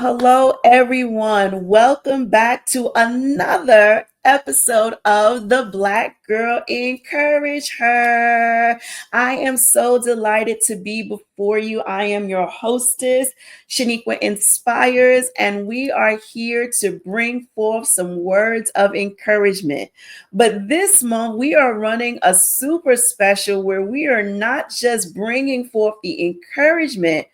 Hello, everyone. Welcome back to another episode of The Black Girl Encourage Her. I am so delighted to be before you. I am your hostess, Sheniqua Inspires, and we are here to bring forth some words of encouragement. But this month, we are running a super special where we are not just bringing forth the encouragement,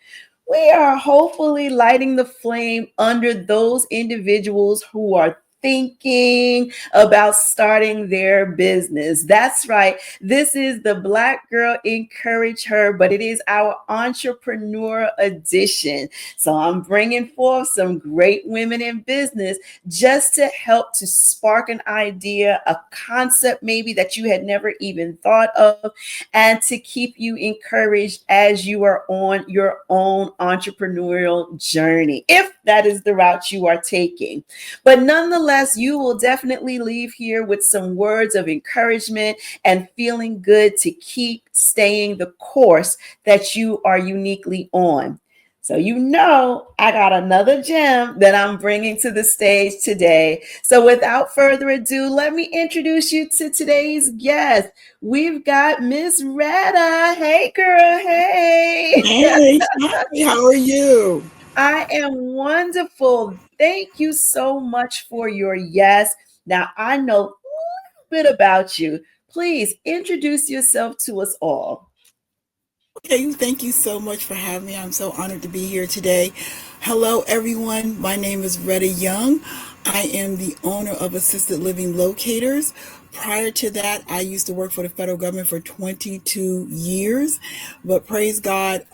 we are hopefully lighting the flame under those individuals who are thinking about starting their business. That's right. This is the Black Girl Encourage Her, but it is our entrepreneur edition. So I'm bringing forth some great women in business just to help to spark an idea, a concept maybe that you had never even thought of, and to keep you encouraged as you are on your own entrepreneurial journey, if that is the route you are taking. But nonetheless, you will definitely leave here with some words of encouragement and feeling good to keep staying the course that you are uniquely on. So, I got another gem that I'm bringing to the stage today. So, without further ado, let me introduce you to today's guest. We've got Miss Retta. Hey, girl. Hey. Hey, how are you? I am wonderful. Thank you so much for your yes. Now, I know a little bit about you. Please introduce yourself to us all. Okay, thank you so much for having me. I'm so honored to be here today. Hello, everyone. My name is Retta Young. I am the owner of Assisted Living Locators. Prior to that, I used to work for the federal government for 22 years. But praise God,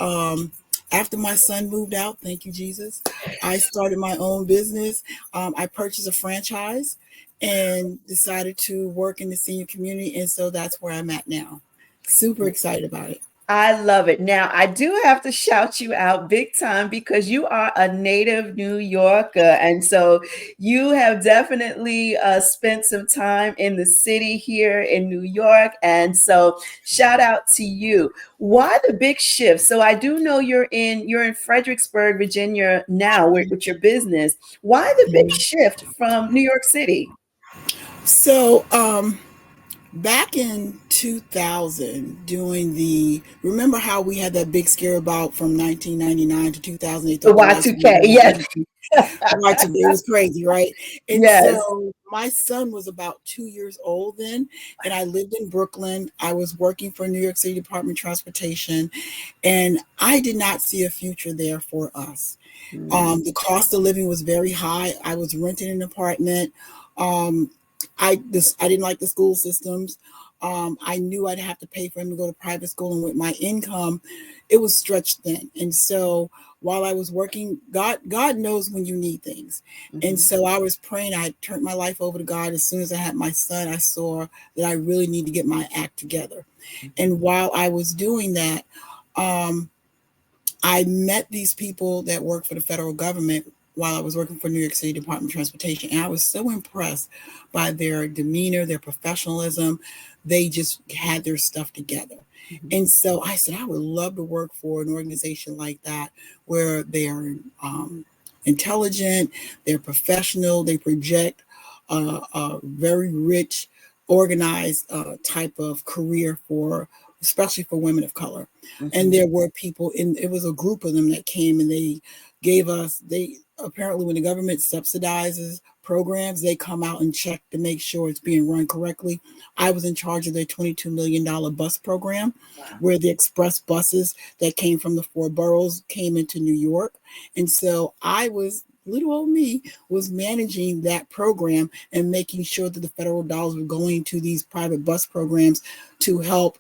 after my son moved out, thank you, Jesus, I started my own business. I purchased a franchise and decided to work in the senior community. And so that's where I'm at now. Super excited about it. I love it. Now, I do have to shout you out big time because you are a native New Yorker. And so you have definitely spent some time in the city here in New York. And so shout out to you. Why the big shift? So I do know you're in Fredericksburg, Virginia now with your business. Why the big shift from New York City? So, back in 2000, remember how we had that big scare about from 1999 to 2000, they The thought the lights were Y2K. going Yes. to it was crazy, right? And Yes. so my son was about 2 years old then, and I lived in Brooklyn. I was working for New York City Department of Transportation, and I did not see a future there for us. Mm, The cost of living was very high. I was renting an apartment. Um, I didn't like the school systems. I knew I'd have to pay for him to go to private school, and with my income, it was stretched thin. And so while I was working, God knows when you need things. And mhm. so I was praying. I turned my life over to God. As soon as I had my son, I saw that I really need to get my act together. Mhm. And while I was doing that, um, I met these people that work for the federal government while I was working for New York City Department of Transportation. And I was so impressed by their demeanor, their professionalism. They just had their stuff together. Mhm. And so I said, I would love to work for an organization like that where they are intelligent, they're professional, they project a very rich, organized type of career for, especially for women of color. And Mhm. there were people in, it was a group of them that came and they apparently when the government subsidizes programs, they come out and check to make sure it's being run correctly. I was in charge of their $22 million bus program, Wow. where the express buses that came from the four boroughs came into New York. And so little old me was managing that program and making sure that the federal dollars were going to these private bus programs to help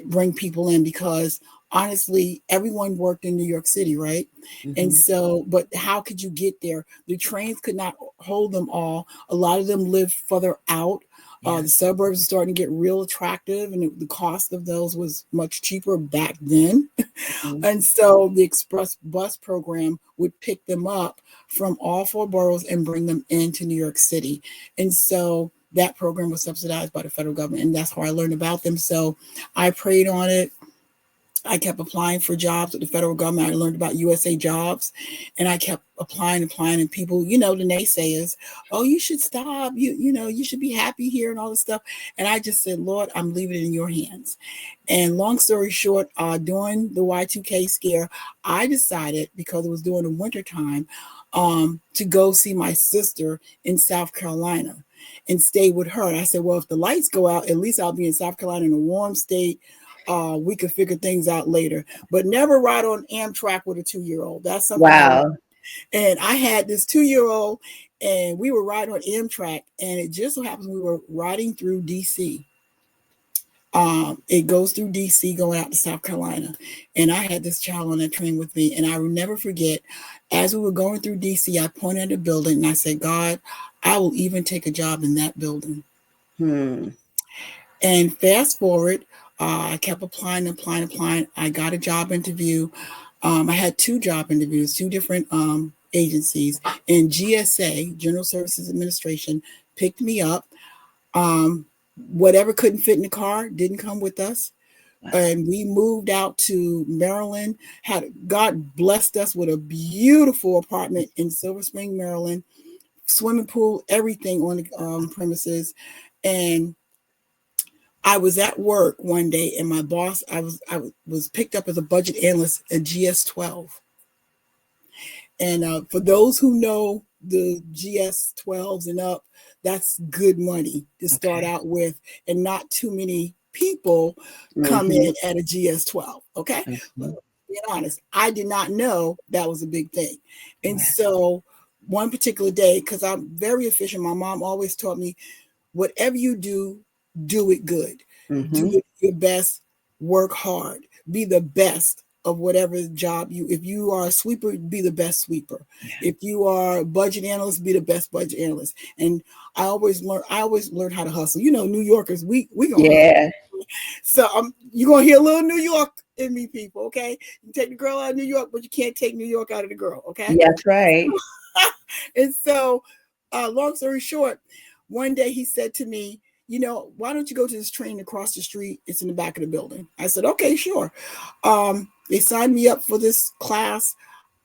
bring people in, because honestly everyone worked in New York City, right? And Mhm. so, but how could you get there? The trains could not hold them all. A lot of them lived further out. Yeah. The suburbs are starting to get real attractive, and the cost of those was much cheaper back then. Mhm. And so the express bus program would pick them up from all four boroughs and bring them into New York City. And so that program was subsidized by the federal government, and that's how I learned about them. So I prayed on it. I kept applying for jobs with the federal government. I learned about USA Jobs, and I kept applying, and people, the naysayers, oh, you should stop. You should be happy here and all this stuff. And I just said, Lord, I'm leaving it in your hands. And long story short, during the Y2K scare, I decided, because it was during the winter time, to go see my sister in South Carolina and stay with her. And I said, well, if the lights go out, at least I'll be in South Carolina in a warm state. We could figure things out later, but never ride on Amtrak with a 2-year-old. That's something I. Wow. And I had this 2-year-old, and we were riding on Amtrak, and it just so happens we were riding through DC. It goes through DC going out to South Carolina, and I had this child on that train with me, and I will never forget. As we were going through DC, I pointed at the building and I said, God, I will even take a job in that building. And fast forward, I kept applying. I got a job interview. I had 2 job interviews, 2 different agencies, and GSA, General Services Administration, picked me up. Whatever couldn't fit in the car didn't come with us. And we moved out to Maryland. God blessed us with a beautiful apartment in Silver Spring, Maryland, swimming pool, everything on the premises. And I was at work one day, and my boss, I was picked up as a budget analyst at GS12. And for those who know the GS12s and up, that's good money to start out with, and not too many people come in at a GS12. Okay. But being honest, I did not know that was a big thing. And so one particular day, because I'm very efficient, my mom always taught me, whatever you do, do it good. Do it your best, work hard, be the best of whatever job if you are a sweeper, be the best sweeper. If you are a budget analyst, be the best budget analyst. And I always learn how to hustle. New Yorkers, we gonna hustle. So you're gonna hear a little New York in me, people. Okay, you take the girl out of New York, but you can't take New York out of the girl. Okay, that's right. And so, long story short, one day he said to me, why don't you go to this train across the street? It's in the back of the building. I said, okay, sure. They signed me up for this class.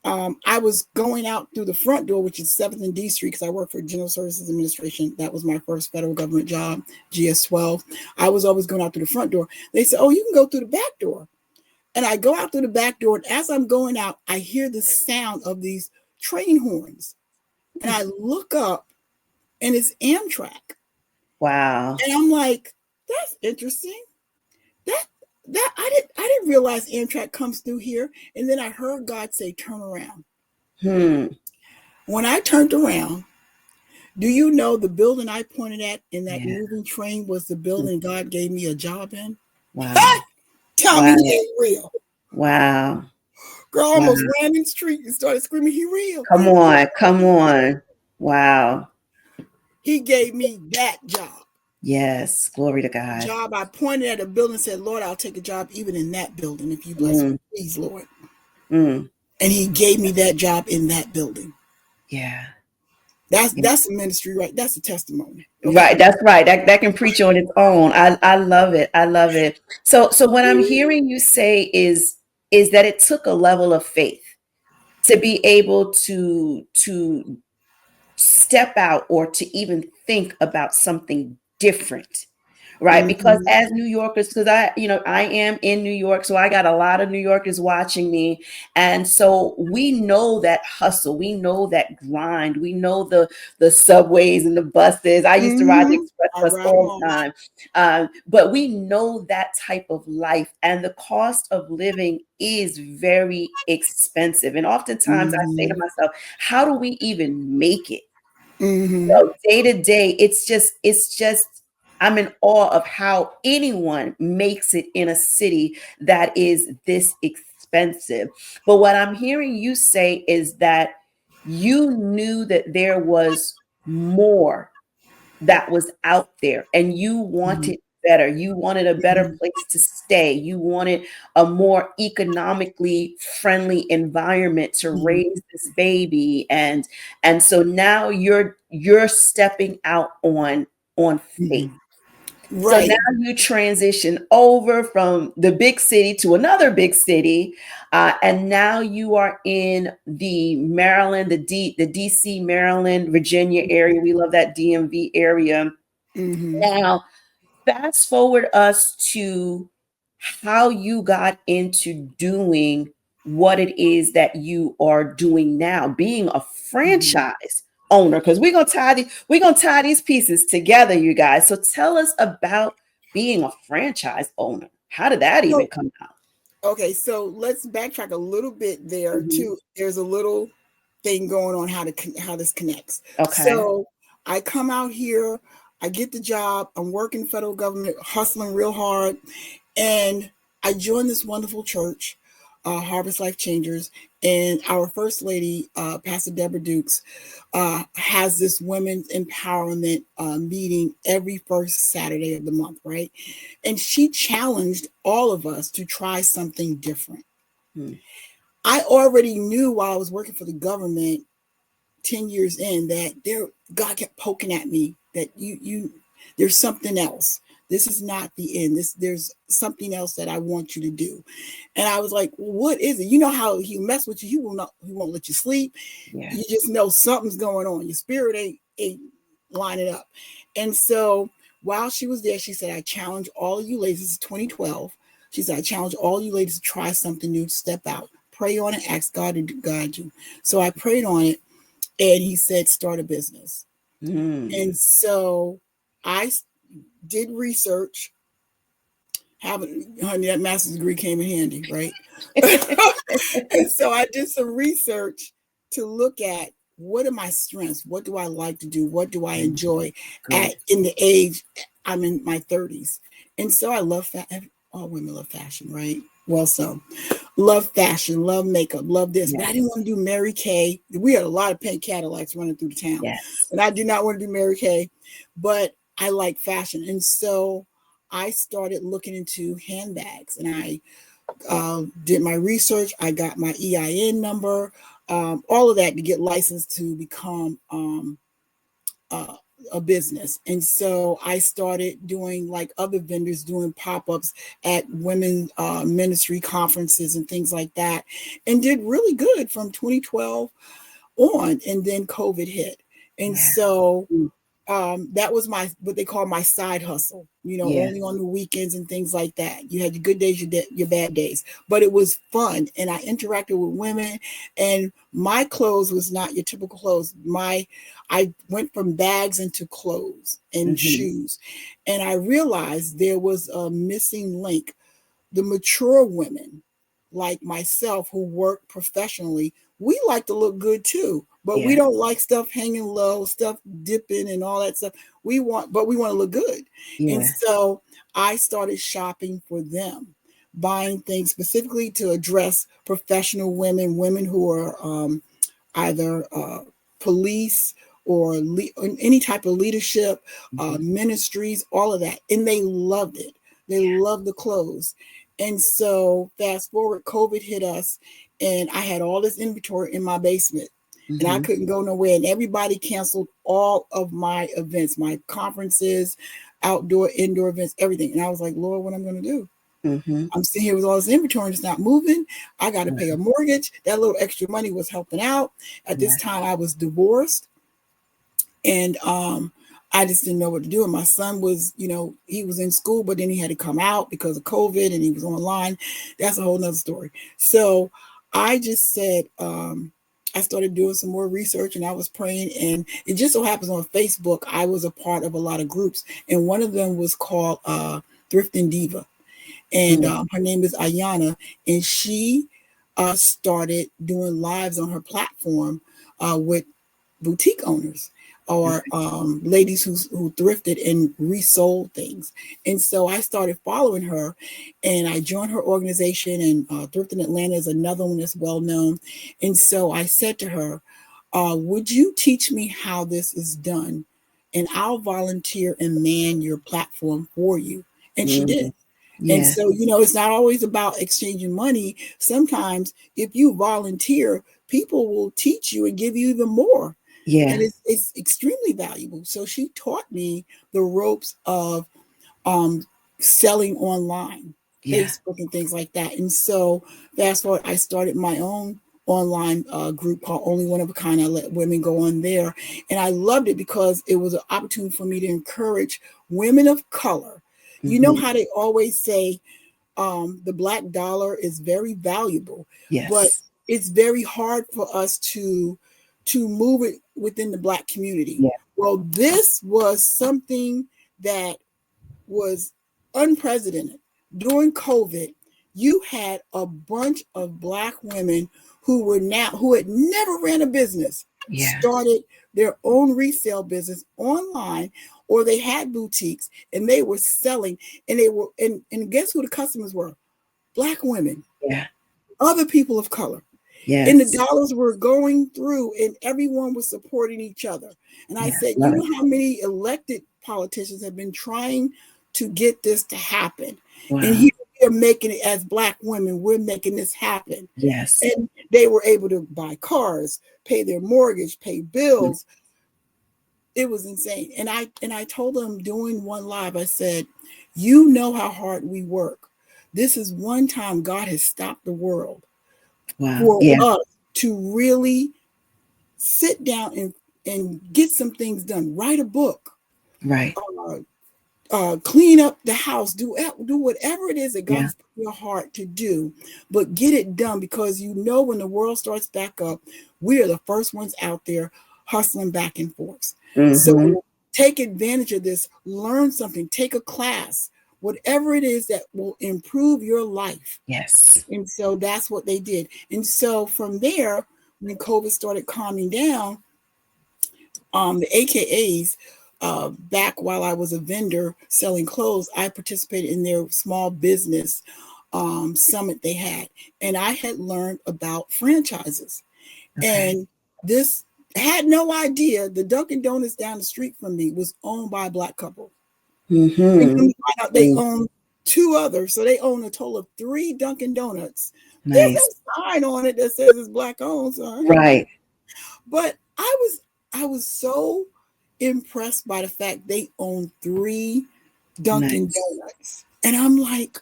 I was going out through the front door, which is 7th and D Street, because I work for General Services Administration. That was my first federal government job, GS12. I was always going out through the front door. They said, oh, you can go through the back door. And I go out through the back door, and as I'm going out, I hear the sound of these train horns. And I look up, and it's Amtrak. Wow. And I'm like, that's interesting. That I didn't realize Amtrak comes through here. And then I heard God say, turn around. When I turned around, do you know the building I pointed at in that moving train was the building God gave me a job in? Wow. Tell me he ain't real. Wow. Girl almost ran in the street and started screaming, he real. Come on. Wow. He gave me that job. Yes, glory to God. Job, I pointed at a building and said, Lord, I'll take a job even in that building if you bless me, please, Lord. And he gave me that job in that building. Yeah. That's a ministry, right? That's a testimony. Okay? Right, that's right. That can preach on its own. I love it. I love it. So what I'm hearing you say is that it took a level of faith to be able to step out or to even think about something different, right? Because as New Yorkers, because I am in New York, so I got a lot of New Yorkers watching me, and so we know that hustle, we know that grind, we know the subways and the buses. I used to ride the express bus all the time, but we know that type of life, and the cost of living is very expensive, and oftentimes I say to myself, how do we even make it? So day to day, it's just I'm in awe of how anyone makes it in a city that is this expensive. But what I'm hearing you say is that you knew that there was more that was out there, and you wanted better. You wanted a better place to stay. You wanted a more economically friendly environment to raise this baby. And so now you're stepping out on faith. So now Right. you transition over from the big city to another big city, and now you are in the Maryland, the DC, Maryland, Virginia area. We love that DMV area. Mm-hmm. Now, fast forward us to how you got into doing what it is that you are doing now, being a Mm-hmm. franchise owner. Because we're gonna tie these pieces together, you guys. So tell us about being a franchise owner. How did that even So, come out? okay, so let's backtrack a little bit there Mhm. too. There's a little thing going on how this connects. Okay. So I come out here, I get the job, I'm working federal government, hustling real hard, and I joined this wonderful church, Harvest Life Changers, and our first lady, Pastor Deborah Dukes, has this women's empowerment meeting every first Saturday of the month, right? And she challenged all of us to try something different. Hmm. I already knew while I was working for the government 10 years in that God kept poking at me that there's something else. This is not the end. There's something else that I want you to do. And I was like, well, what is it? You know how he mess with you, he won't let you sleep. Yeah. You just know something's going on. Your spirit ain't lining up. And so while she was there, she said, I challenge all of you ladies. This is 2012. She said, I challenge all you ladies to try something new, step out, pray on it, ask God to guide you. So I prayed on it, and he said, start a business. Mm. And so I did research. Having, honey, that master's degree came in handy, right? And so I did some research to look at what are my strengths? What do I like to do? What do I Mm. enjoy at Good. in the age I'm in my 30s? And so I love all women love fashion, right? Well, so love fashion, love makeup, love this, but I didn't Yes. want to do Mary Kay. We had a lot of pink Cadillacs running through the town, Yes. and I did not want to do Mary Kay, but I like fashion, and so I started looking into handbags, and I did my research. I got my EIN number, all of that to get licensed to become uh, a business. And so I started doing like other vendors doing pop-ups at women ministry conferences and things like that, and did really good from 2012 on. And then COVID hit. And Yeah. so Mm. that was my what they call my side hustle, Yeah. only on the weekends and things like that. You had your good days, your bad days, but it was fun, and I interacted with women, and my clothes was not your typical clothes. I went from bags into clothes and Mhm. shoes, and I realized there was a missing link. The mature women like myself who work professionally, we like to look good too, but we Yeah. don't like stuff hanging low, stuff dipping and all that stuff. But we want to look good. And Yeah. so I started shopping for them, buying things specifically to address professional women, women who are either police or any type of leadership, Mhm. ministries, all of that. And they loved it. They loved the clothes. And so fast forward, COVID hit us, and I had all this inventory in my basement, and I Mhm. couldn't go nowhere. And everybody canceled all of my events, my conferences, outdoor, indoor events, everything. And I was like, Lord, what am I going to do? Mhm. I'm sitting here with all this inventory and it's not moving. I got to pay a mortgage. That little extra money was helping out. At this Yeah. time, I was divorced, and I just didn't know what to do. And my son was, he was in school, but then he had to come out because of COVID, and he was online. That's a whole nother story. So I just said, I started doing some more research, and I was praying, and it just so happens on Facebook I was a part of a lot of groups, and one of them was called Thrifting Diva, and Mm. her name is Ayana, and she started doing lives on her platform with boutique owners or ladies who thrifted and resold things. And so I started following her, and I joined her organization, and Thrift in Atlanta is another one that's well known. And so I said to her, would you teach me how this is done? And I'll volunteer and man your platform for you. And she did. Mm. And Yeah. so, it's not always about exchanging money. Sometimes if you volunteer, people will teach you and give you even more. And Yeah. it's extremely valuable. So she taught me the ropes of um, selling online, Yeah. Facebook and things like that. And so fast forward, I started my own online group called Only One of a Kind. I let women go on there, and I loved it because it was an opportunity for me to encourage women of color. You know Mm-hmm. how they always say the black dollar is very valuable, but Yes. it's very hard for us to move it within the black community. Yeah. Well, this was something that was unprecedented. During COVID, you had a bunch of black women who had never ran a business, Yeah. started their own resale business online, or they had boutiques and they were selling, and and guess who the customers were? Black women, Yeah. other people of color, and the Yes. dollars were going through and everyone was supporting each other. And I Yeah. said, you Love it. know how many elected politicians have been trying to get this to happen, and Wow. here we are making it. As black women, we're making this happen. Yes. And they were able to buy cars, pay their mortgage, pay Mm. bills. It was insane. And I told them doing one live, I said, you know how hard we work. This is one time God has stopped the world Wow. for Yeah. us to really sit down and get some things done. Write a book, Right. clean up the house, do whatever it is that God Yeah. has put in your heart to do, but get it done, because you know when the world starts back up, we are the first ones out there hustling back and forth. So Mm-hmm. take advantage of this, learn something, take a class, whatever it is that will improve your life. Yes. And so that's what they did. And so from there, when COVID started calming down, the AKAs, back while I was a vendor selling clothes, I participated in their small business summit they had. And I had learned about franchises. Okay. And this had no idea the Dunkin' Donuts down the street from me was owned by a black couple. And Mm-hmm. come to find out they own two others. So they own a total of three Dunkin' Donuts. There's Nice. no sign on it that says it's black owned, so I don't know. Right. But I was so impressed by the fact they own three Dunkin' Nice. Donuts. And I'm like,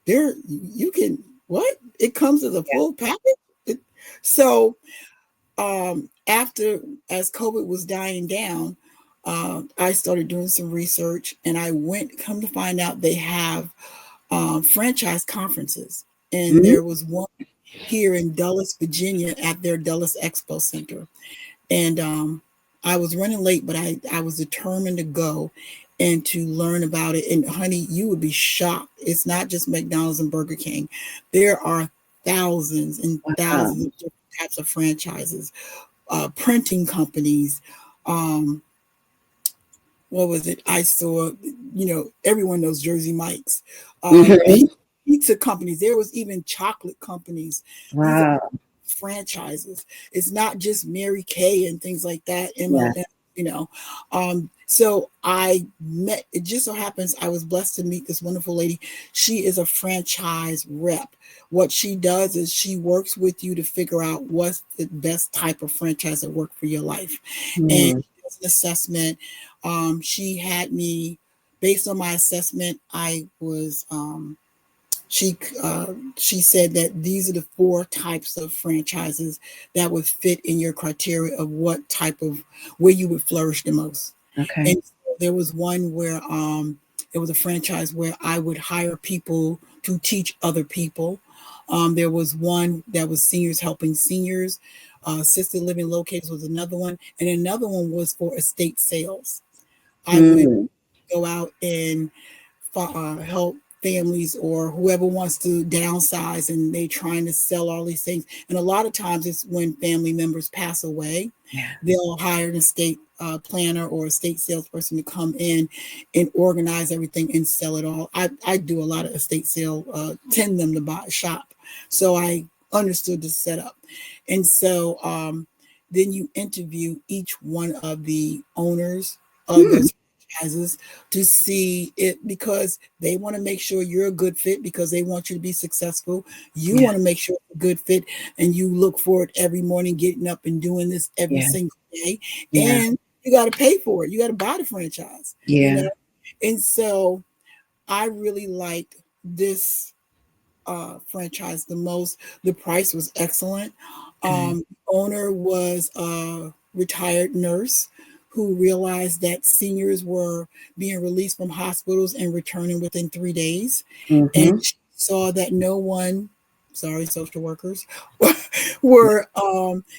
there you can what? It comes as a Yeah. full package? It, so after as COVID was dying down, I started doing some research, and I went come to find out they have franchise conferences. And Mm-hmm. there was one here in Dulles, Virginia at their Dulles Expo Center. And I was running late, but I was determined to go and to learn about it. And honey, you would be shocked. It's not just McDonald's and Burger King. There are thousands and Wow. thousands of different types of franchises, printing companies. Um, what was it? I saw, everyone knows Jersey Mike's, Mm-hmm. pizza companies. There was even chocolate companies. These are Wow. franchises. It's not just Mary Kay and things like that, Yeah. MLM, you know. So it just so happens I was blessed to meet this wonderful lady. She is a franchise rep. What she does is she works with you to figure out what's the best type of franchise that work for your life. And Mm. she does an assessment. She had me, based on my assessment, I was she uh, she said that these are the four types of franchises that would fit in your criteria of what type of where you would flourish the most. Okay. And so there was one where it was a franchise where I would hire people to teach other people. There was one that was seniors helping seniors. Assisted Living Locators was another one, and another one was for estate sales. I would Mm. go out and help families or whoever wants to downsize, and they trying to sell all these things. And a lot of times it's when family members pass away, Yeah. they'll hire an estate planner or a estate salesperson to come in and organize everything and sell it all. I do a lot of estate sale, tend them to buy shop, so I understood the setup. And so then you interview each one of the owners of Hmm. those franchises to see it, because they want to make sure you're a good fit, because they want you to be successful. You Yeah. want to make sure it's a good fit, and you look forward every morning getting up and doing this every Yeah. single day. Yeah. And you got to pay for it. You got to buy the franchise, you Yeah. know. And so I really liked this franchise the most. The price was excellent. Good. Owner was a retired nurse who realized that seniors were being released from hospitals and returning within 3 days. And Mm-hmm. she saw that no one, sorry, social workers, were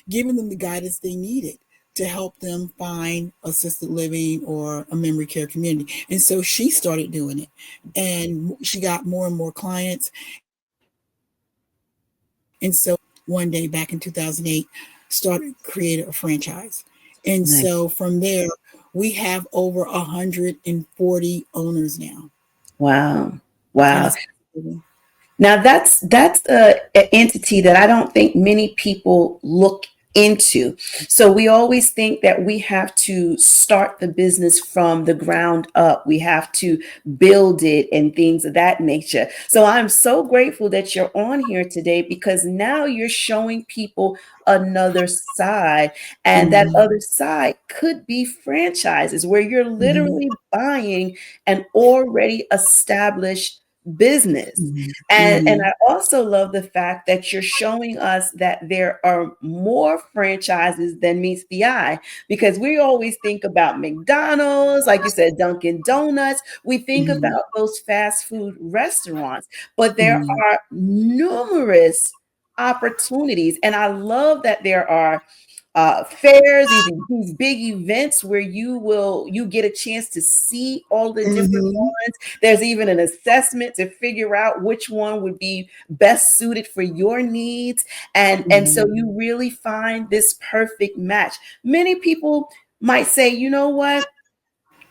giving them the guidance they needed to help them find assisted living or a memory care community. And so she started doing it. And she got more and more clients. And so one day back in 2008, created a franchise. And Nice. so from there, we have over 140 owners now Wow. in Wow. assisted living. Now that's an entity that I don't think many people look into. So we always think that we have to start the business from the ground up. We have to build it and things of that nature. So I'm so grateful that you're on here today because now you're showing people another side. And that Mm-hmm. other side could be franchises where you're Mm-hmm. literally buying an already established business. And Mm-hmm. I also love the fact that you're showing us that there are more franchises than meets the eye because we always think about McDonald's, like you said, Dunkin' Donuts. We think Mm-hmm. about those fast food restaurants, but there Mm-hmm. are numerous opportunities. And I love that there are fairs, these big events where you get a chance to see all the different Mm-hmm. ones. There's even an assessment to figure out which one would be best suited for your needs, and so Mm-hmm. you really find this perfect match. Many people might say, you know what,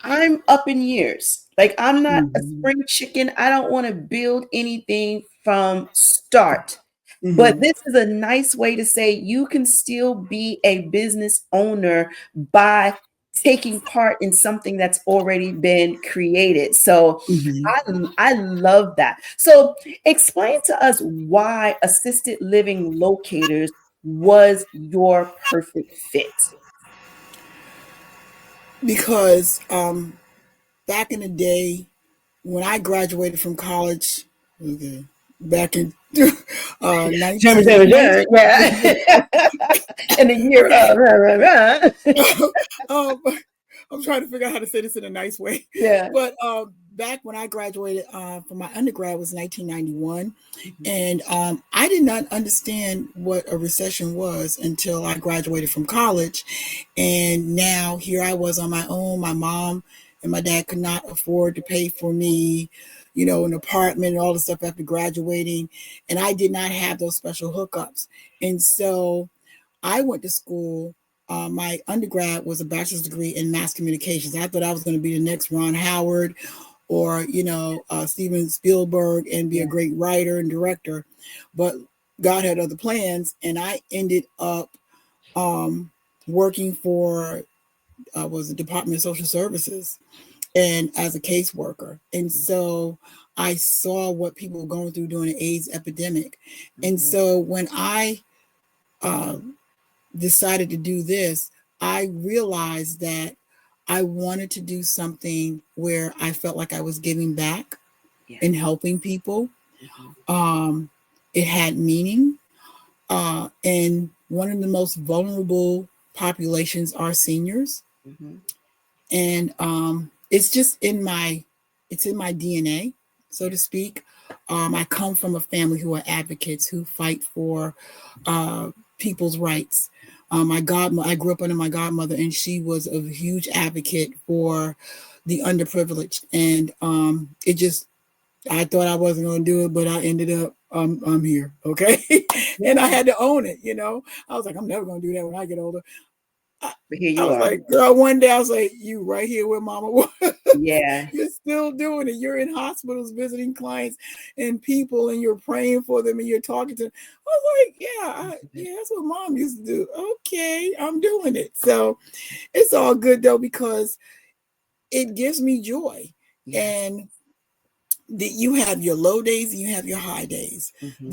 I'm up in years. Like, I'm not a Mm-hmm. spring chicken. I don't want to build anything from start. But Mm-hmm. this is a nice way to say you can still be a business owner by taking part in something that's already been created. So Mm-hmm. I love that. So explain to us why assisted living locators was your perfect fit. Because back in the day, when I graduated from college, okay, back in 1990, Yeah. In the year of um, I'm trying to figure out how to say this in a nice way. yeah. But back when I graduated from my undergrad was 1991. Mhm. And I did not understand what a recession was until I graduated from college. And now here I was on my own. My mom and my dad could not afford to pay for me, an apartment and all the stuff after graduating. And I did not have those special hookups. And so I went to school. My undergrad was a bachelor's degree in mass communications. I thought I was going to be the next Ron Howard or, Steven Spielberg and be a Yeah. great writer and director. But God had other plans, and I ended up um, working for was the Department of Social Services and as a caseworker. And so I saw what people were going through during the AIDS epidemic. And Mhm. so when I uh, decided to do this, I realized that I wanted to do something where I felt like I was giving back Yeah. and helping people. Mhm. Um, it had meaning. And one of the most vulnerable populations are seniors. Mhm. And it's in my DNA, so Yeah. to speak. I come from a family who are advocates who fight for uh, people's rights. I grew up under my godmother, and she was a huge advocate for the underprivileged. And it just, I thought I wasn't going to do it, but I ended up, I'm here, okay? And I Yeah. had to own it, I was like, I'm never going to do that when I get older. I, But here I you was are. like, girl, one day I was like, you right here where mama was. Yeah. You're still doing it. You're in hospitals visiting clients and people, and you're praying for them and you're talking to them. I was like, yeah, that's what mom used to do. Okay, I'm doing it. So it's all good though, because it gives me joy. Yes. And you have your low days and you have your high days. Mhm.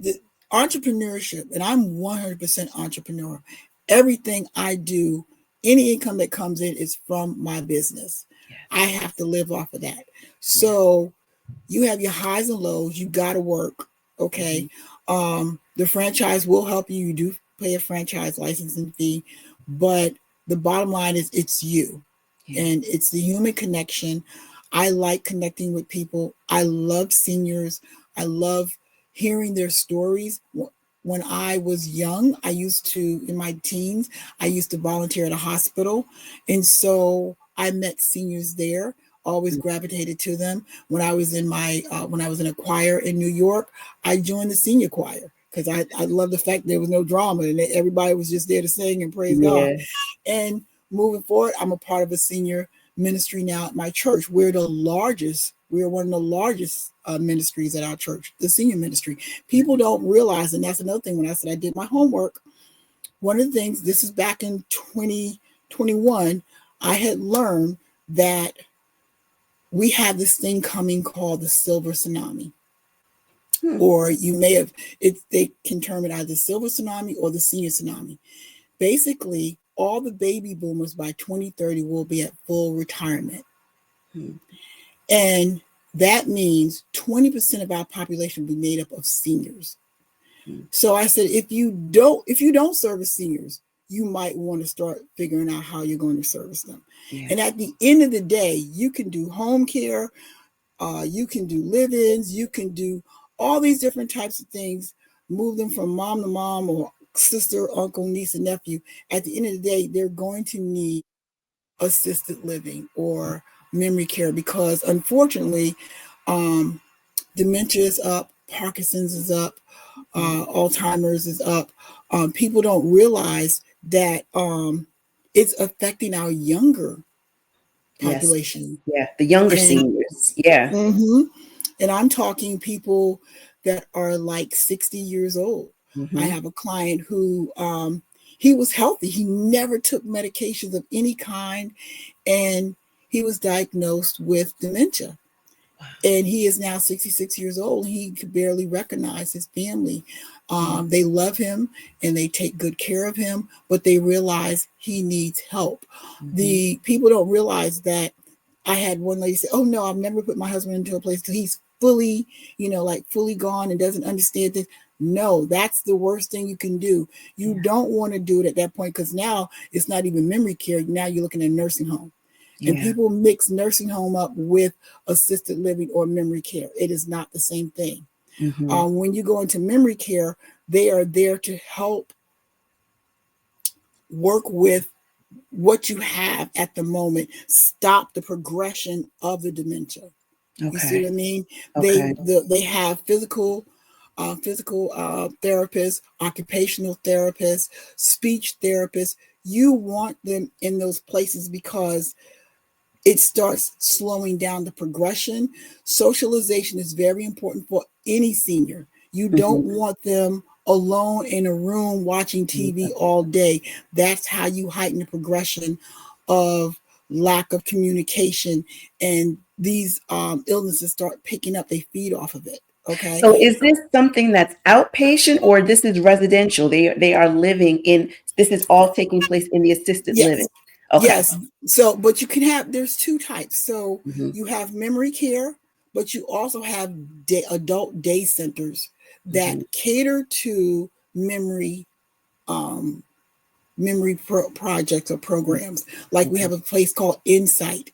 The entrepreneurship, and I'm 100% entrepreneur. Everything I do, any income that comes in is from my business. I Yes. have to live off of that. Yeah. So You have your highs and lows. You got to work. Okay. Mhm. The franchise will help you. You do pay a franchise licensing fee, but the bottom line is it's you, Yeah. and it's the human connection. I like connecting with people. I love seniors. I love hearing their stories. When I was young, I used to, in my teens, I used to volunteer at a hospital. And so I met seniors there, always gravitated to them. When I was in a choir in New York, I joined the senior choir because I love the fact there was no drama and everybody was just there to sing and praise God. Yeah. And moving forward, I'm a part of a senior ministry now at my church. We're one of the largest ministries at our church, the senior ministry. People don't realize, and that's another thing when I said I did my homework. One of the things, this is back in 2021, I had learned that we have this thing coming called the silver tsunami. Hmm. Or you may have, they can term it either silver tsunami or the senior tsunami. Basically, all the baby boomers by 2030 will be at full retirement. Hmm. And that means 20% of our population will be made up of seniors. Hmm. So I said, if you don't service seniors, you might want to start figuring out how you're going to service them. Yeah. And at the end of the day, you can do home care, you can do live-ins, you can do all these different types of things, move them from mom to mom or sister, uncle, niece, and nephew. At the end of the day, they're going to need assisted living or memory care because unfortunately, um, dementia is up, Parkinson's is up, Yeah. Alzheimer's is up. People don't realize that it's affecting our younger Yes. population. Yeah. The younger And seniors. Yeah. mhm. And I'm talking people that are like 60 years old. I Hmm. have a client who he was healthy. He never took medications of any kind, and he was diagnosed with dementia. Wow. And he is now 66 years old. He could barely recognize his family. Yeah. They love him and they take good care of him, but they realize he needs help. Hmm. The people don't realize that. I had one lady say, "Oh no, I've never put my husband into a place till he's fully, like fully gone and doesn't understand this." No, that's the worst thing you can do. You Yeah. don't want to do it at that point because now it's not even memory care. Now you're looking at nursing home. And Yeah. people mix nursing home up with assisted living or memory care. It is not the same thing. Hmm. When you go into memory care, they are there to help work with what you have at the moment, stop the progression of the dementia. You see Okay. what I mean? Okay. They have physical therapists, occupational therapists, speech therapists. You want them in those places because it starts slowing down the progression. Socialization is very important for any senior. You don't Hmm. want them alone in a room watching TV all day. That's how you heighten the progression of lack of communication, and these illnesses start picking up. They feed off of it. Okay. So is this something that's outpatient or this is residential? They are living in, this is all taking place in the assisted living. Yes. Okay. Yes. So, but you can have, there's two types. So Hmm. you have memory care, but you also have adult day centers that Hmm. cater to memory, um, projects or programs. Like we Okay. have a place called Insight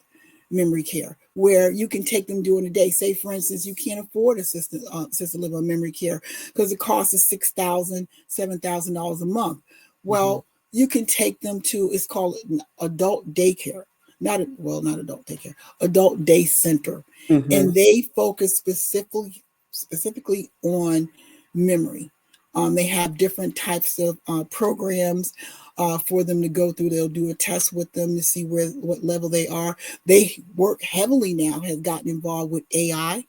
Memory Care, where you can take them during the day. Say, for instance, you can't afford assisted living or memory care because the cost is $6,000, $7,000 a month. Hmm. Well, you can take them to, it's called an adult daycare, not adult daycare, adult day center, Hmm. and they focus specifically on memory. They have different types of programs for them to go through. They'll do a test with them to see what level they are. They work heavily now, has gotten involved with AI.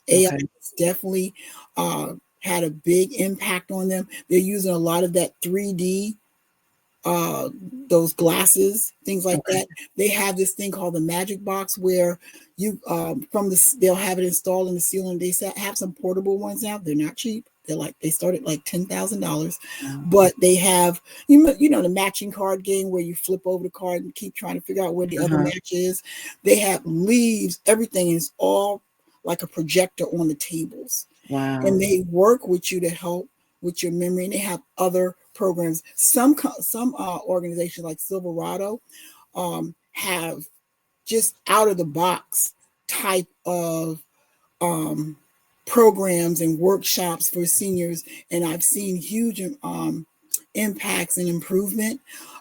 AI Okay. has definitely uh, had a big impact on them. They're using a lot of that 3D, uh, those glasses, things like Okay. that. They have this thing called the Magic Box where they'll have it installed in the ceiling. They have some portable ones now. They're not cheap. They start at like $10,000, Wow. but they have the matching card game where you flip over the card and keep trying to figure out where the other Uh-huh. match is. They have leaves. Everything is all like a projector on the tables, Wow. and they work with you to help with your memory. And they have other programs. Some organizations like Silverado have just out of the box type of um, programs and workshops for seniors, and I've seen huge impacts and improvement.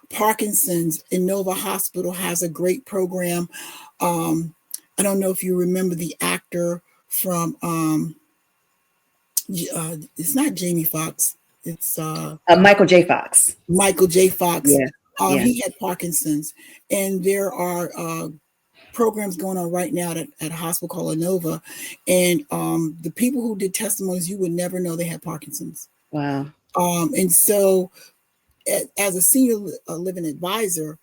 Parkinson's in Nova Hospital has a great program. Um, I don't know if you remember the actor from it's not Jamie Foxx. It's Michael J. Fox. Michael J. Fox. Yeah. Yeah. He had Parkinson's, and there are programs going on right now at a hospital called Inova, and the people who did testimonies, you would never know they had Parkinson's. Wow. And so, as a senior living advisor,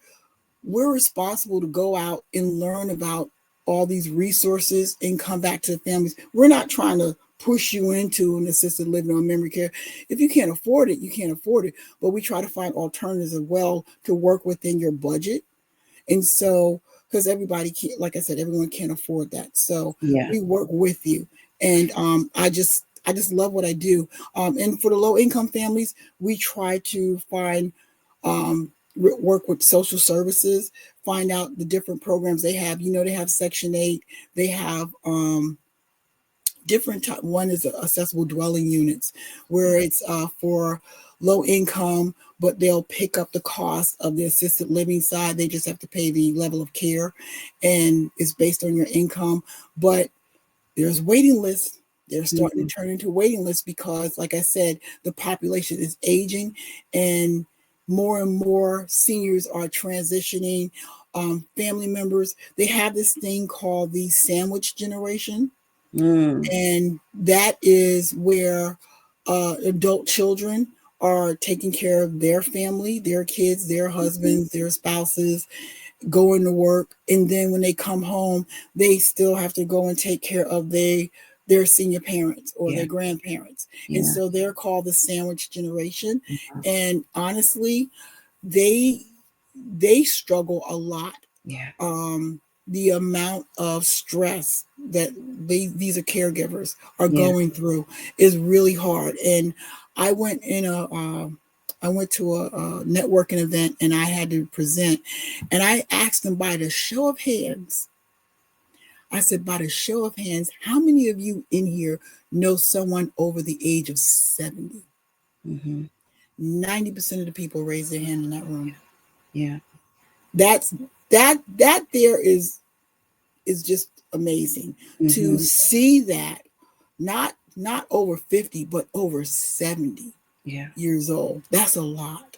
we're responsible to go out and learn about all these resources and come back to the families. We're not trying to push you into an assisted living or memory care. If you can't afford it, you can't afford it. But we try to find alternatives as well to work within your budget. And so, because everybody can't, like I said, everyone can't afford that. So Yeah. we work with you. And I just love what I do. And for the low income families, we try to find work with social services, find out the different programs they have. You know, they have Section 8, they have different type. One is accessible dwelling units, where it's for low income, but they'll pick up the cost of the assisted living side. They just have to pay the level of care, and it's based on your income. But there's waiting lists. They're starting Mhm. to turn into waiting lists because, like I said, the population is aging, and more seniors are transitioning. Family members, they have this thing called the sandwich generation, Mm. and that is where adult children are taking care of their family, their kids, their Mhm. husbands, their spouses, going to work, and then when they come home, they still have to go and take care of their senior parents or Yeah. their grandparents, and Yeah. so they're called the sandwich generation. Wow. And honestly, they they struggle a lot. Yeah. um, the amount of stress that these are caregivers are Yeah. going through is really hard. And I went in I went to a networking event and I had to present, and I asked them by the show of hands. I said, by the show of hands, how many of you in here know someone over the age of 70? Mm-hmm. 90% of the people raised their hand in that room. Yeah. That's that there is just amazing to Mm-hmm. see that, not over 50 but over 70 Yeah. years old. That's a lot.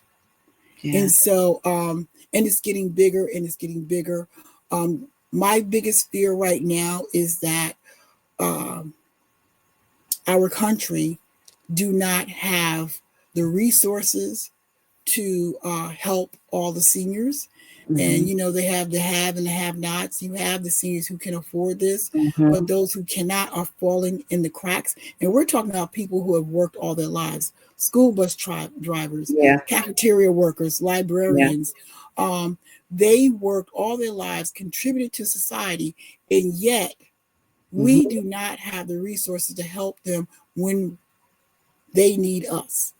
Yeah. And so and it's getting bigger and it's getting bigger. um my biggest fear right now is that um our country do not have the resources to help all the seniors. Mm-hmm. And you know, they have the have and the have nots. You have the seniors who can afford this, but Mm-hmm. those who cannot are falling in the cracks. And we're talking about people who have worked all their lives: school bus drivers, Yeah. cafeteria workers, Yeah. librarians. Um, they worked all their lives, contributed to society, and yet we Mm-hmm. do not have the resources to help them when they need us.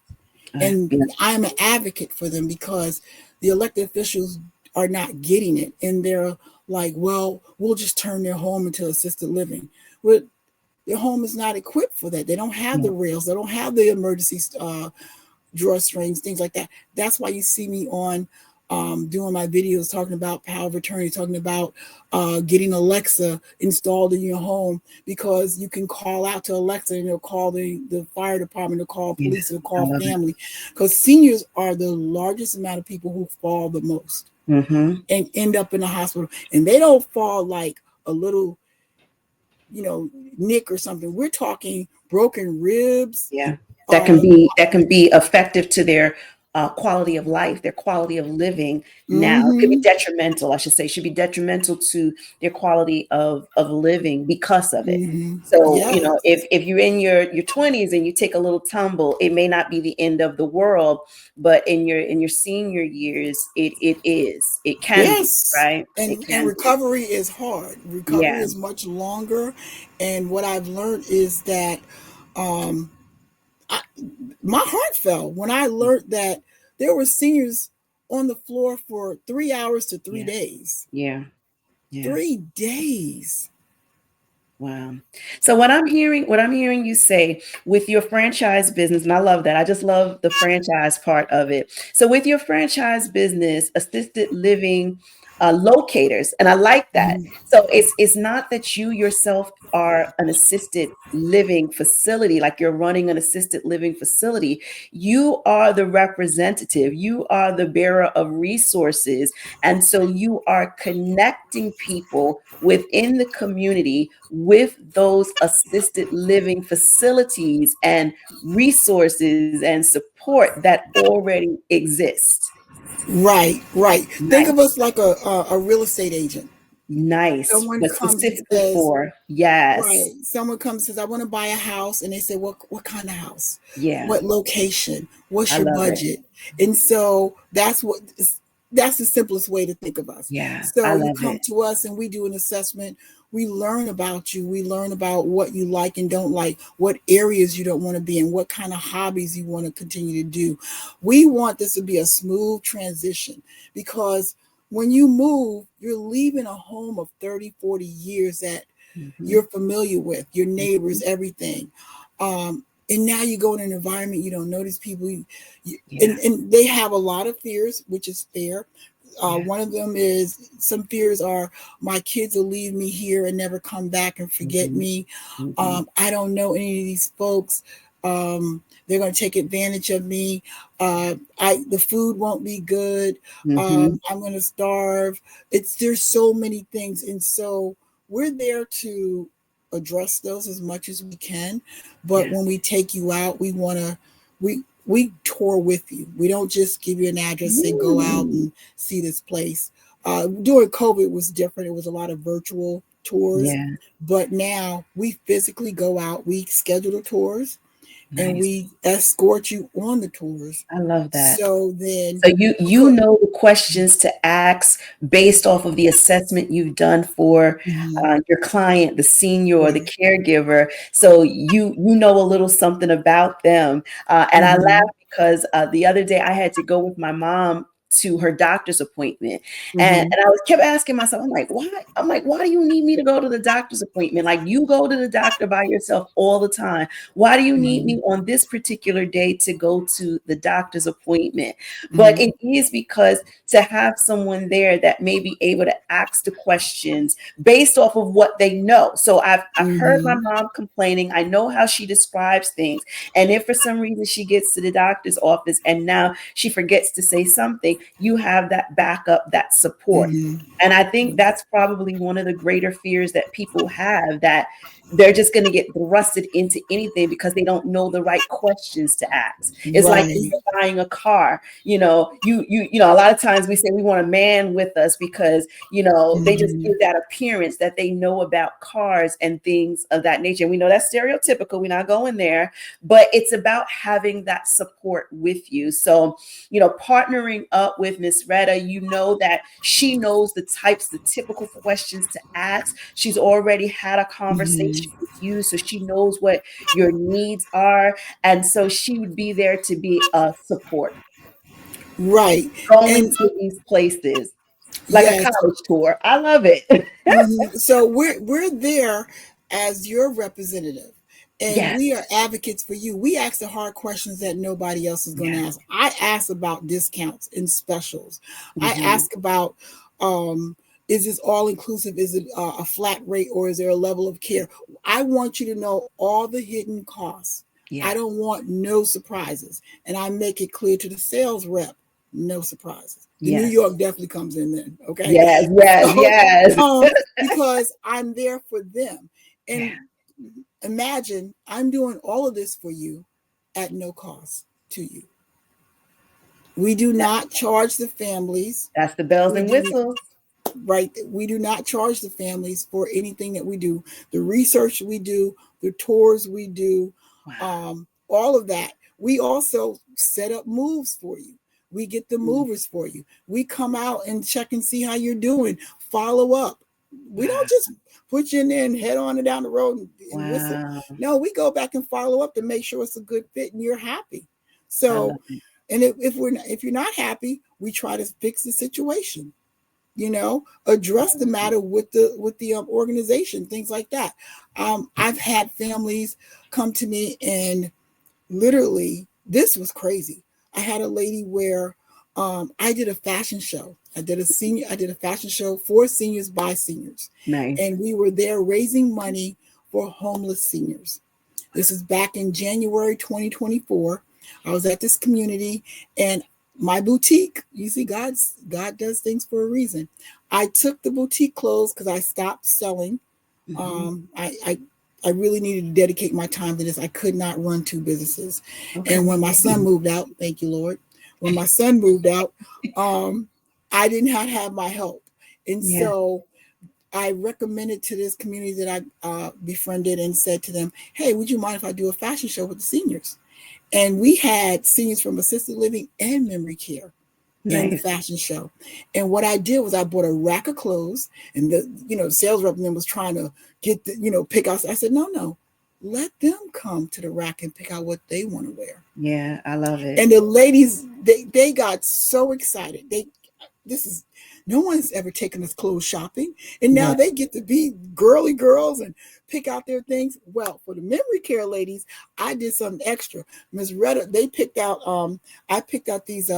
And Yeah. I'm an advocate for them because the elected officials are not getting it, and they're like, well, we'll just turn their home into assisted living. Well, their home is not equipped for that. They don't have Yeah. the rails, they don't have the emergency drawstrings, things like that. That's why you see me on doing my videos talking about power of attorney, talking about getting Alexa installed in your home, because you can call out to Alexa and it'll call the fire department, it'll call Yeah. police, it'll I call love it. family. Because seniors are the largest amount of people who fall the most Mm-hmm. and end up in the hospital. And they don't fall like a little, you know, nick or something. We're talking broken ribs. Yeah. Um, That can be effective to their quality of life, their quality of living now. It could be Mm-hmm. detrimental, I should say, should be detrimental to their quality of living because of it. Mm-hmm. So, Yeah. if you're in your 20s and you take a little tumble, it may not be the end of the world, but in your senior years, it is. It can be, Yes. right? It And can be. recovery is hard. Recovery Yeah. is much longer. And what I've learned is that um, I, my heart fell when I learned that there were seniors on the floor for 3 hours to three Yeah. days. Yeah. Yeah. 3 days. Wow. So what I'm hearing you say with your franchise business, and I love that. I just love the franchise part of it. So with your franchise business, assisted living locators, and I like that. Mhm. So it's not that you yourself are an assisted living facility, like you're running an assisted living facility. You are the representative. You are the bearer of resources, and so you are connecting people within the community with those assisted living facilities and resources and support that already exist. Right, right. Think of Nice. us like a real estate agent. Nice. Someone But comes and specifically says, for, right. yes. Someone comes and says, I want to buy a house. And they say, what kind of house? Yeah. What location? What's I your love it. budget? And so that's the simplest way to think of us. Yeah. I So you love come it. to us and we do an assessment. We learn about you. We learn about what you like and don't like, what areas you don't want to be in, what kind of hobbies you want to continue to do. We want this to be a smooth transition because when you move, you're leaving a home of 30, 40 years that Hmm. you're familiar with, your neighbors, everything. And now you go in an environment you don't know these people, Yeah. and they have a lot of fears, which is fair. Yeah. One of them is some fears are my kids will leave me here and never come back and forget Hmm. me. Hmm. I don't know any of these folks. They're going to take advantage of me. The food won't be good. Hmm. I'm going to starve. There's so many things, and so we're there to address those as much as we can. But Yeah. when we take you out, we tour with you. We don't just give you an address, say go out Mm. and see this place. During COVID was different. It was a lot of virtual tours, Yeah. but now we physically go out. We schedule the tours and Nice. we escort you on the tours. I love that. So then, So you because, know the questions to ask based off of the assessment you've done for mhm, your client, the senior or the right, caregiver. So you know a little something about them. And I hmm, laugh because the other day I had to go with my mom to her doctor's appointment, and hmm, I was kept asking myself, I'm like, why? I'm like, why do you need me to go to the doctor's appointment? Like you go to the doctor by yourself all the time. Why do you need hmm, me on this particular day to go to the doctor's appointment? But hmm, it is because to have someone there that may be able to ask the questions based off of what they know. So I've heard my hmm, mom complaining. I know how she describes things. And if for some reason she gets to the doctor's office and now she forgets to say something, you have that backup, that support. hmm, And I think that's probably one of the greater fears that people have, that they're just going to get thrusted into anything because they don't know the right questions to ask. It's like when right, you're buying a car, a lot of times we say we want a man with us because, they just hmm, give that appearance that they know about cars and things of that nature. And we know that's stereotypical. We're not going there, but it's about having that support with you. So, partnering up with Miss Retta, you know that she knows the typical questions to ask. She's already had a hmm, conversation with you, so she knows what your needs are. And so she would be there to be a support right. going And to these places like a yes, college tour. I love it. so we're there as your representative, and we are Yes. advocates for you. We ask the hard questions that nobody else is going to Yeah. ask. I ask about discounts and specials. I Hmm. ask about um, is this all inclusive? Is it a flat rate, or is there a level of care? I want you to know all the hidden costs. I Yeah. don't want no surprises, and I make it clear to the sales rep, no surprises. The New Yes. York definitely comes in then, okay? Yes. Yes. So, Yes. because I'm there for them. And Yeah. imagine I'm doing all of this for you at no cost to you. We do That, not charge the families. that's the bells We and do whistles. right. We do not charge the families for anything that we do. The research we do, the tours we do, Wow. all of that. We also set up moves for you. We get the Mm. movers for you. We come out and check and see how you're doing. Follow up. We Wow. don't just put you in there and head on down the road and whistle. Wow. No, we go back and follow up to make sure it's a good fit and you're happy. I So, love it. and if you're not happy, we try to fix the situation. Address the matter with the organization, things like that. I've had families come to me, and literally this was crazy. I had a lady where I did a fashion show. I did a fashion show for seniors by seniors, Nice. and we were there raising money for homeless seniors. This is back in January 2024. I was at this community, and my boutique, you see, God does things for a reason. I took the boutique clothes because I stopped selling. Hmm. I really needed to dedicate my time to this. I could not run two businesses. Okay. And when my son moved out, thank you, Lord. When my son moved out, um, I did not have my help. And Yeah. so I recommended to this community that I befriended and said to them, hey, would you mind if I do a fashion show with the seniors? And we had seniors from assisted living and memory care in the Nice. fashion show. And what I did was I bought a rack of clothes, and the sales rep then was trying to get pick out. I said, no, let them come to the rack and pick out what they want to wear. Yeah, I love it. And the ladies, they got so excited. This is no one's ever taken us clothes shopping, and now Right. they get to be girly girls and pick out their things. Well, for the memory care ladies, I did something extra. Miss Retta, they picked out I picked out these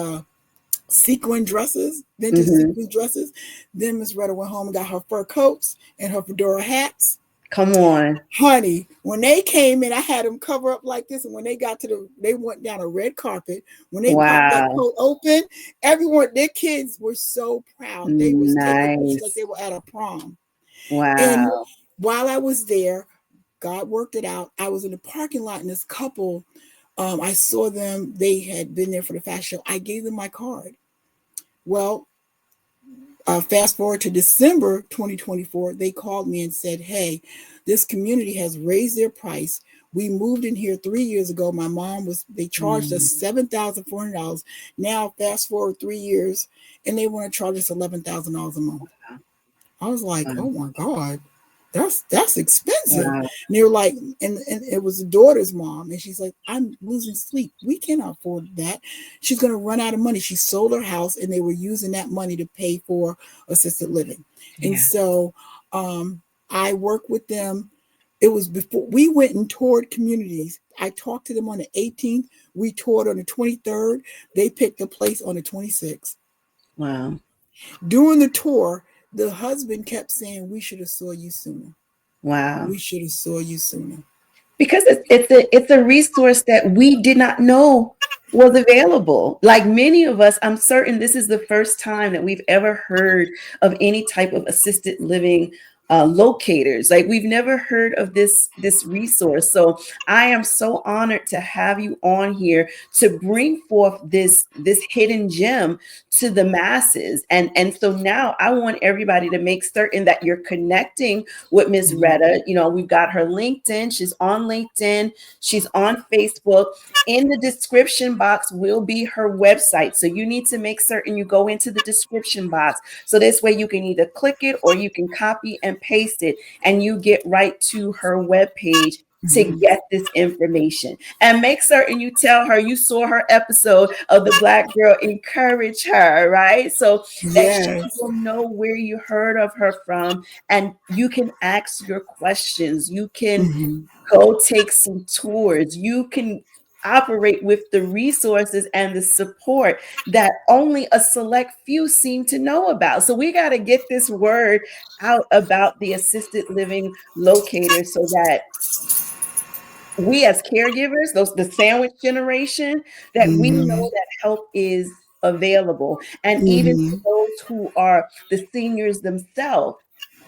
sequin dresses, vintage Hmm. sequin dresses. Then Miss Retta went home and got her fur coats and her fedora hats. Come on. Honey, when they came in, I had them cover up like this. And when they got to they went down a red carpet. When they popped that Wow. coat open, everyone, their kids were so proud. They was taking pictures like Nice. they were at a prom. And Wow. while I was there, God worked it out. I was in the parking lot, and this couple, I saw them. They had been there for the fashion show. I gave them my card. Well, fast forward to December 2024, they called me and said, hey, this community has raised their price. We moved in here 3 years ago. My mom they charged us Mm. $7,400. Now, fast forward 3 years, and they want to charge us $11,000 a month. I was like, Wow. oh my God, that's expensive. Wow. And they were like, and it was the daughter's mom, and she's like, I'm losing sleep. We cannot afford that. She's gonna run out of money. She sold her house, and they were using that money to pay for assisted living. And Yeah. so I worked with them. It was before we went and toured communities. I talked to them on the 18th. We toured on the 23rd. They picked a place on the 26th. Wow. During the tour, the husband kept saying, we should have saw you sooner. Wow. We should have saw you sooner. Because it's a resource that we did not know was available. Like many of us, I'm certain this is the first time that we've ever heard of any type of assisted living locators. Like we've never heard of this resource. So I am so honored to have you on here to bring forth this hidden gem to the masses. And so now I want everybody to make certain that you're connecting with Miss Mhm. Retta. We've got her LinkedIn. She's on LinkedIn. She's on Facebook. In the description box will be her website. So you need to make certain you go into the description box. So this way you can either click it or you can copy and paste it and you get right to her webpage to Mhm. get this information. And make certain you tell her you saw her episode of the Black Girl. Encourage her, right? So that she Yes. will know where you heard of her from and you can ask your questions. You can Mhm. go take some tours. You can operate with the resources and the support that only a select few seem to know about. So we got to get this word out about the assisted living locators so that we as caregivers, the sandwich generation, that we Mhm. know that help is available. And even Mhm. for those who are the seniors themselves,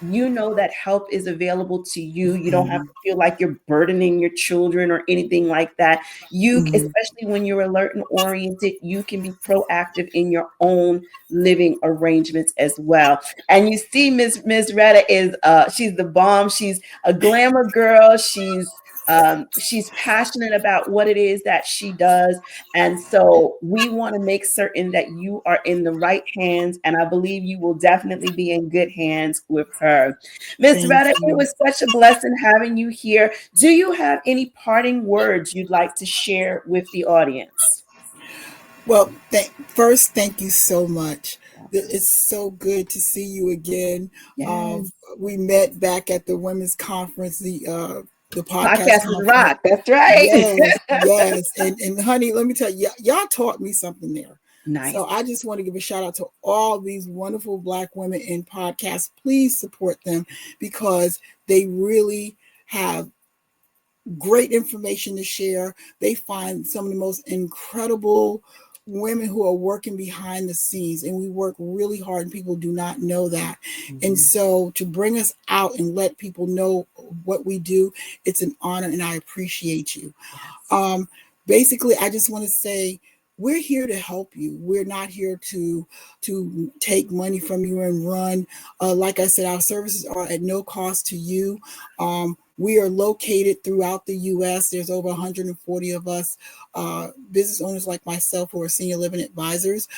you know that help is available to you. You don't have Mhm. to feel like you're burdening your children or anything like that. You, Mhm. especially when you're alert and oriented, you can be proactive in your own living arrangements as well. And you see, Miss Retta is she's the bomb. She's a glamour girl. She's passionate about what it is that she does. And so we want to make certain that you are in the right hands. And I believe you will definitely be in good hands with her. Miss Thank Retta, it you. was such a blessing having you here. Do you have any parting words you'd like to share with the audience? Well, first, thank you so much. Yes. It's so good to see you again. Uh, Yes. we met back at the women's conference, the podcast Podcasters conference. rock. That's right. Yes, yes, and honey, let me tell you, y'all taught me something there. Nice. So I just want to give a shout out to all these wonderful Black women in podcasts. Please support them because they really have great information to share. They find some of the most incredible women who are working behind the scenes, and we work really hard, and people do not know that. And Mhm. so to bring us out and let people know what we do, it's an honor, and I appreciate you. Yes. Um, Basically, I just want to say we're here to help you. We're not here to take money from you and run. Like I said, our services are at no cost to you. We are located throughout the U.S. There's over 140 of us, business owners like myself who are senior living advisors.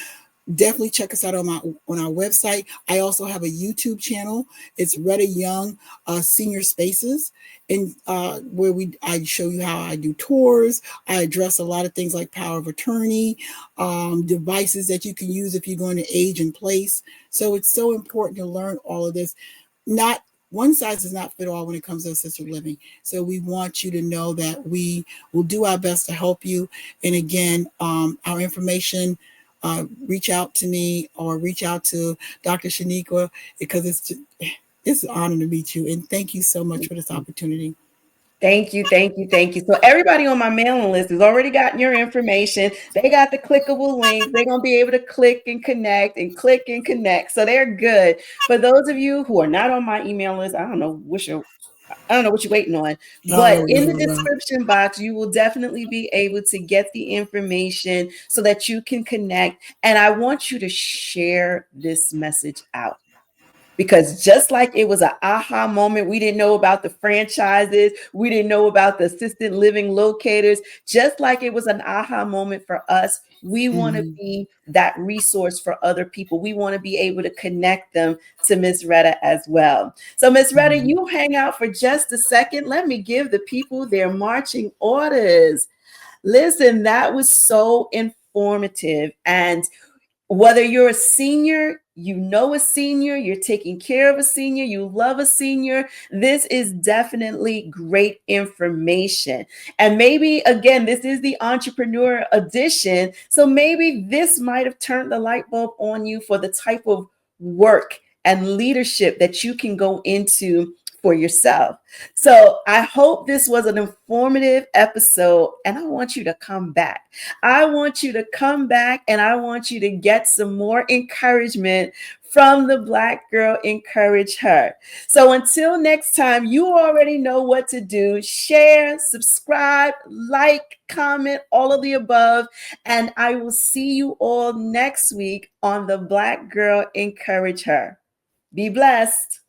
Definitely check us out on our website. I also have a YouTube channel. It's Retta Young Senior Spaces, and where I show you how I do tours. I address a lot of things like power of attorney, devices that you can use if you're going to age in place. So it's so important to learn all of this. Not one size does not fit all when it comes to assisted living. So we want you to know that we will do our best to help you. And again, our information, reach out to me or reach out to Dr. Sheniqua because it's an honor to meet you. And thank you so much for this opportunity. Thank you, thank you, thank you. So everybody on my mailing list has already gotten your information. They got the clickable links. They're gonna be able to click and connect and click and connect. So they're good. For those of you who are not on my email list, I don't know what you're waiting on. But Oh, in no, the no. description box, you will definitely be able to get the information so that you can connect. And I want you to share this message out. Because just like it was an aha moment, we didn't know about the franchises, we didn't know about the assisted living locators. Just like it was an aha moment for us, we want to Mhm. be that resource for other people. We want to be able to connect them to Miss Retta as well. So, Miss Retta, Mhm. you hang out for just a second. Let me give the people their marching orders. Listen, that was so informative. And whether you're a senior, you know a senior, you're taking care of a senior, you love a senior, this is definitely great information. And maybe, again, this is the entrepreneur edition. So maybe this might have turned the light bulb on you for the type of work and leadership that you can go into for yourself. So I hope this was an informative episode, and I want you to come back. I want you to come back and I want you to get some more encouragement from the Black Girl Encourage Her. So until next time, you already know what to do. Share, subscribe, like, comment, all of the above. And I will see you all next week on the Black Girl Encourage Her. Be blessed.